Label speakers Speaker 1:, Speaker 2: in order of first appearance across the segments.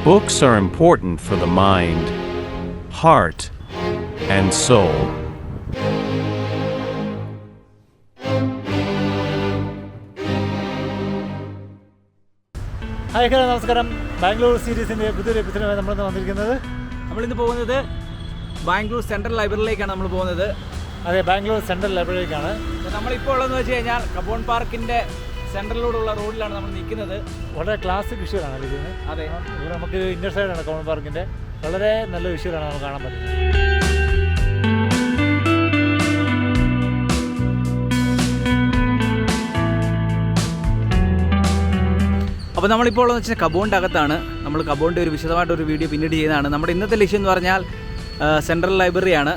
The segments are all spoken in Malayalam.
Speaker 1: Books are important for the mind, heart, and soul.
Speaker 2: Hi hello നമസ്കാരം. ബാംഗ്ലൂർ സീരീസിൻ്റെ പുതിയൊരു എപ്പിസോഡുമായി
Speaker 3: നമ്മളിന്ന് പോകുന്നത് ബാംഗ്ലൂർ സെൻട്രൽ ലൈബ്രറിയിലേക്കാണ് നമ്മൾ പോകുന്നത്.
Speaker 2: അതെ, ബാംഗ്ലൂർ സെൻട്രൽ ലൈബ്രറിയിലേക്കാണ്
Speaker 3: നമ്മളിപ്പോൾ ഉള്ളതെന്ന് വെച്ച് കഴിഞ്ഞാൽ കബോൺ പാർക്കിൻ്റെ സെൻട്രലിലൂടെയുള്ള റോഡിലാണ് നമ്മൾ നിൽക്കുന്നത്.
Speaker 2: വളരെ ക്ലാസിക് വിഷ്വലാണ് ഇത്.
Speaker 3: അതെ,
Speaker 2: ഇവിടെ നമുക്ക് ഇന്നർ സൈഡാണ് കബോൺ പാർക്കിൻ്റെ. വളരെ നല്ല വിഷ്വലാണ് നമുക്ക് കാണാൻ പറ്റുന്നത്.
Speaker 3: അപ്പോൾ നമ്മളിപ്പോൾ ഉള്ളതെന്ന് വെച്ചാൽ കബോണിൻ്റെ അകത്താണ്. നമ്മൾ കബോണിൻ്റെ ഒരു വിശദമായിട്ടൊരു വീഡിയോ പിന്നീട് ചെയ്യുന്നതാണ്. നമ്മുടെ ഇന്നത്തെ ലക്ഷ്യം എന്ന് പറഞ്ഞാൽ സെൻട്രൽ ലൈബ്രറിയാണ്.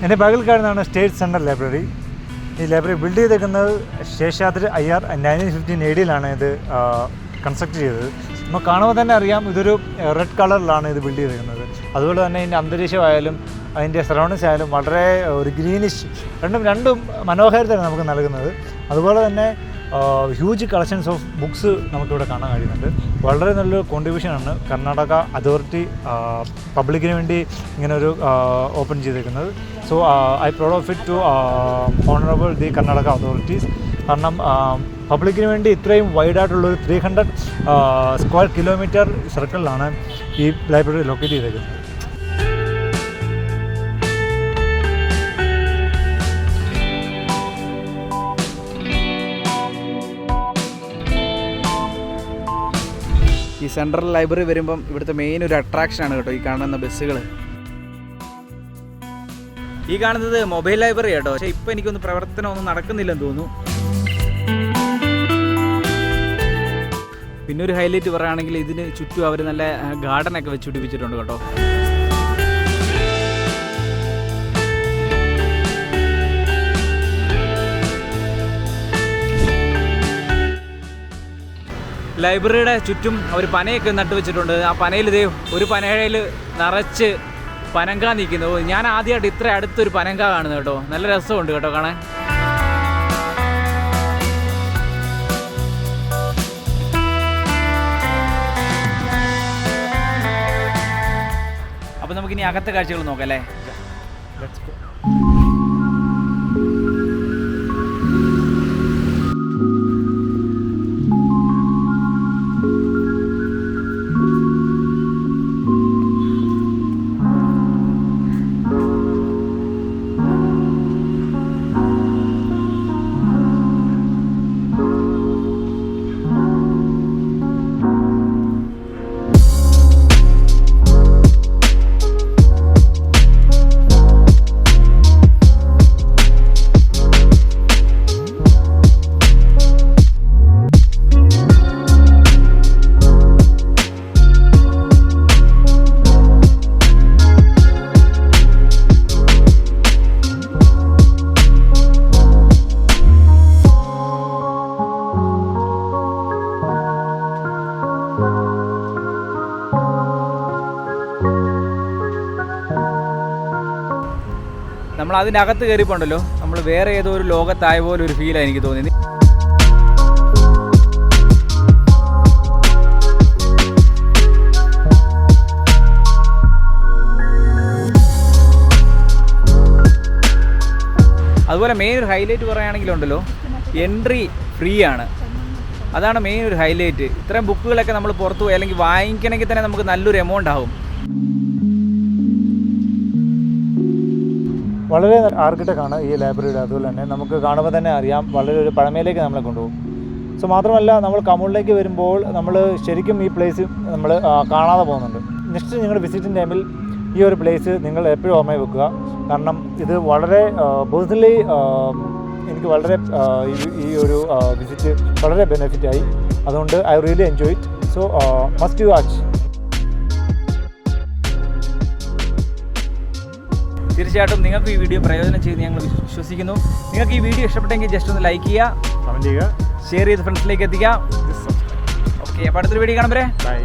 Speaker 2: എൻ്റെ ബാഗിൽ കാണുന്നതാണ് സ്റ്റേറ്റ് സെൻട്രൽ ലൈബ്രറി. ഈ ലൈബ്രറി ബിൽഡ് ചെയ്തേക്കുന്നത് ശേഷാദ്രി അയ്യർ 1915 AD ഇത് കൺസ്ട്രക്ട് ചെയ്തത്. നമുക്ക് കാണുമ്പോൾ തന്നെ അറിയാം ഇതൊരു റെഡ് കളറിലാണ് ഇത് ബിൽഡ് ചെയ്തേക്കുന്നത്. അതുപോലെ തന്നെ ഇതിൻ്റെ അന്തരീക്ഷമായാലും അതിൻ്റെ സറൗണ്ടിങ്സ് ആയാലും വളരെ ഒരു ഗ്രീനിഷ്, രണ്ടും മനോഹാരിതയാണ് നമുക്ക് നൽകുന്നത്. അതുപോലെ തന്നെ ഹ്യൂജ് കളക്ഷൻസ് ഓഫ് ബുക്സ് നമുക്കിവിടെ കാണാൻ കഴിയുന്നുണ്ട്. വളരെ നല്ലൊരു കോൺട്രിബ്യൂഷനാണ് കർണാടക അതോറിറ്റി പബ്ലിക്കിന് വേണ്ടി ഇങ്ങനെ ഒരു ഓപ്പൺ ചെയ്തേക്കുന്നത്. So I proud of it to honourable the Karnataka authorities. കാരണം പബ്ലിക്കിന് വേണ്ടി ഇത്രയും വൈഡായിട്ടുള്ളൊരു 300 സ്ക്വയർ കിലോമീറ്റർ സർക്കിളിലാണ് ഈ ലൈബ്രറി ലൊക്കേറ്റ് ചെയ്തേക്കുന്നത്.
Speaker 3: ഈ സെൻട്രൽ ലൈബ്രറി വരുമ്പം ഇവിടുത്തെ മെയിൻ ഒരു അട്രാക്ഷനാണ് കേട്ടോ ഈ കാണുന്ന ബസ്സുകൾ. ഈ കാണുന്നത് മൊബൈൽ ലൈബ്രറി കേട്ടോ. പക്ഷേ ഇപ്പം എനിക്കൊന്നും പ്രവർത്തനമൊന്നും നടക്കുന്നില്ലെന്ന് തോന്നുന്നു. പിന്നെ ഒരു ഹൈലൈറ്റ് പറയുകയാണെങ്കിൽ ഇതിന് ചുറ്റും അവർ നല്ല ഗാർഡനൊക്കെ വെച്ച് പിടിപ്പിച്ചിട്ടുണ്ട് കേട്ടോ. ലൈബ്രറിയുടെ ചുറ്റും അവർ പനയൊക്കെ നട്ടു വെച്ചിട്ടുണ്ട്. ആ പനയിൽ ഇതേ ഒരു പനയിൽ നിറച്ച് പനങ്ക നിൽക്കുന്നു. ഞാൻ ആദ്യമായിട്ട് ഇത്ര അടുത്തൊരു പനങ്ക കാണുന്നത് കേട്ടോ. നല്ല രസമുണ്ട് കേട്ടോ കാണാൻ. അപ്പോൾ നമുക്കിനി അകത്തെ കാഴ്ചകൾ നോക്കാം അല്ലേ. നമ്മൾ അതിൻ്റെ അകത്ത് കയറിപ്പോണ്ടല്ലോ, നമ്മൾ വേറെ ഏതോ ഒരു ലോകത്തായ പോലെ ഒരു ഫീലാണ് എനിക്ക് തോന്നിയത്. അതുപോലെ മെയിൻ ഒരു ഹൈലൈറ്റ് പറയുകയാണെങ്കിലുണ്ടല്ലോ, എൻട്രി ഫ്രീ ആണ്. അതാണ് മെയിൻ ഒരു ഹൈലൈറ്റ്. ഇത്രയും ബുക്കുകളൊക്കെ നമ്മൾ പുറത്തു പോയി അല്ലെങ്കിൽ വാങ്ങിക്കണമെങ്കിൽ തന്നെ നമുക്ക് നല്ലൊരു എമൗണ്ട് ആവും.
Speaker 2: വളരെ ആർക്കിടെക്റ്റാണ് ഈ ലൈബ്രറിയുടെ. അതുപോലെ തന്നെ നമുക്ക് കാണുമ്പോൾ തന്നെ അറിയാം വളരെ ഒരു പഴമയിലേക്ക് നമ്മളെ കൊണ്ടുപോകും. സോ മാത്രമല്ല നമ്മൾ കമൂണിലേക്ക് വരുമ്പോൾ നമ്മൾ ശരിക്കും ഈ പ്ലേസ് നമ്മൾ കാണാതെ പോകുന്നുണ്ട്. നെക്സ്റ്റ് നിങ്ങൾ വിസിറ്റിംഗ് ടൈമിൽ ഈ ഒരു പ്ലേസ് നിങ്ങൾ എപ്പോഴും ഓർമ്മ വെക്കുക. കാരണം ഇത് വളരെ പേഴ്സണലി എനിക്ക് വളരെ ഈ ഒരു വിസിറ്റ് വളരെ ബെനിഫിറ്റായി. അതുകൊണ്ട് I really enjoy it. So must you watch.
Speaker 3: തീർച്ചയായിട്ടും നിങ്ങൾക്ക് ഈ വീഡിയോ പ്രയോജനം ചെയ്യുമെന്ന് ഞങ്ങൾ വിശ്വസിക്കുന്നു. നിങ്ങൾക്ക് ഈ വീഡിയോ ഇഷ്ടപ്പെട്ടെങ്കിൽ ജസ്റ്റ് ഒന്ന് ലൈക്ക് ചെയ്യുക,
Speaker 2: കമൻറ്റ് ചെയ്യുക,
Speaker 3: ഷെയർ ചെയ്ത് ഫ്രണ്ട്സിലേക്ക് എത്തിക്കുക. ഓക്കെ, അപ്പോൾ അടുത്തൊരു വീഡിയോ കാണുമ്പോൾ
Speaker 2: ബൈ.